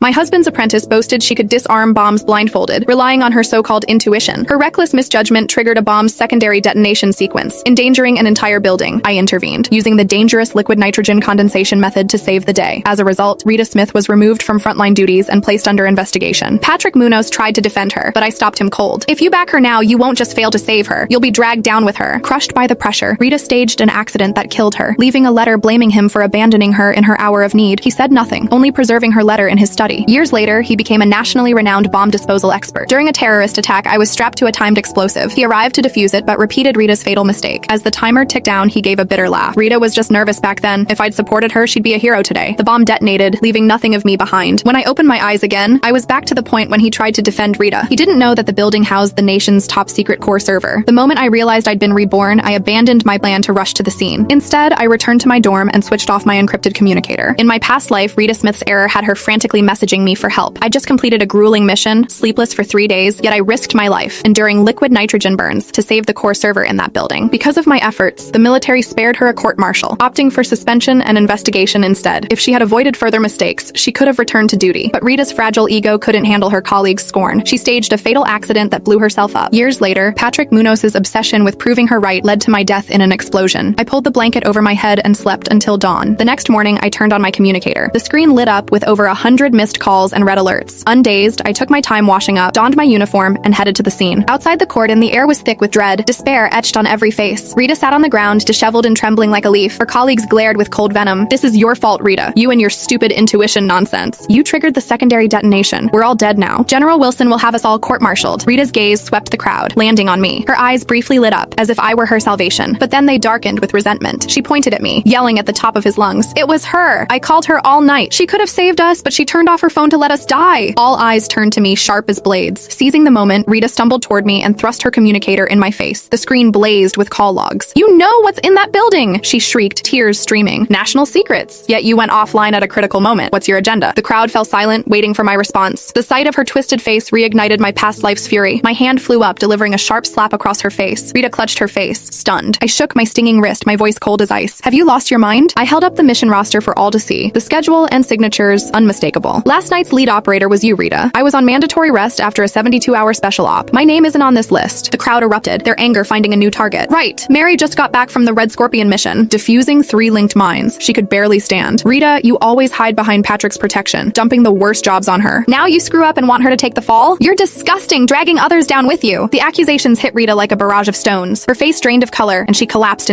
My husband's apprentice boasted she could disarm bombs blindfolded, relying on her so-called intuition. Her reckless misjudgment triggered a bomb's secondary detonation sequence, endangering an entire building. I intervened, using the dangerous liquid nitrogen condensation method to save the day. As a result, Rita Smith was removed from frontline duties and placed under investigation. Patrick Munoz tried to defend her, but I stopped him cold. If you back her now, you won't just fail to save her. You'll be dragged down with her. Crushed by the pressure, Rita staged an accident that killed her, leaving a letter blaming him for abandoning her in her hour of need. He said nothing, only preserving her letter in his study. Years later, he became a nationally renowned bomb disposal expert. During a terrorist attack, I was strapped to a timed explosive. He arrived to defuse it, but repeated Rita's fatal mistake. As the timer ticked down, he gave a bitter laugh. Rita was just nervous back then. If I'd supported her, she'd be a hero today. The bomb detonated, leaving nothing of me behind. When I opened my eyes again, I was back to the point when he tried to defend Rita. He didn't know that the building housed the nation's top secret core server. The moment I realized I'd been reborn, I abandoned my plan to rush to the scene. Instead, I returned to my dorm and switched off my encrypted communicator. In my past life, Rita Smith's error had her frantically messaging me for help. I just completed a grueling mission, sleepless for 3 days, yet I risked my life, enduring liquid nitrogen burns, to save the core server in that building. Because of my efforts, the military spared her a court-martial, opting for suspension and investigation instead. If she had avoided further mistakes, she could have returned to duty. But Rita's fragile ego couldn't handle her colleagues' scorn. She staged a fatal accident that blew herself up. Years later, Patrick Munoz's obsession with proving her right led to my death in an explosion. I pulled the blanket over my head and slept until dawn. The next morning, I turned on my communicator. The screen lit up with over 100 missed calls and red alerts. Undazed, I took my time washing up, donned my uniform, and headed to the scene. Outside the cordon, the air was thick with dread, despair etched on every face. Rita sat on the ground, disheveled and trembling like a leaf. Her colleagues glared with cold venom. "This is your fault, Rita. You and your stupid intuition nonsense. You triggered the secondary detonation. We're all dead now. General Wilson will have us all court-martialed." Rita's gaze swept the crowd, landing on me. Her eyes briefly lit up, as if I were her salvation. But then they darkened with resentment. She pointed at me, yelling at the top of his lungs. "It was her! I called her all night. She could have saved us, but she turned off her phone to let us die." All eyes turned to me, sharp as blades. Seizing the moment, Rita stumbled toward me and thrust her communicator in my face. The screen blazed with call logs. "You know what's in that building!" she shrieked, tears streaming. "National secrets. Yet you went offline at a critical moment. What's your agenda?" The crowd fell silent, waiting for my response. The sight of her twisted face reignited my past life's fury. My hand flew up, delivering a sharp slap across her face. Rita clutched her face, stunned. I shook my stinging wrist, my voice cold as ice. "Have you lost your mind?" I held up the mission roster for all to see. The schedule and signatures unmistakable. "Last night's lead operator was you, Rita. I was on mandatory rest after a 72-hour special op. My name isn't on this list." The crowd erupted, their anger finding a new target. "Right. Mary just got back from the Red Scorpion mission, defusing 3 linked mines." She could barely stand. "Rita, you always hide behind Patrick's protection, dumping the worst jobs on her. Now you screw up and want her to take the fall? You're disgusting, dragging others down with you." The accusations hit Rita like a barrage of stones. Her face drained of color, and she collapsed into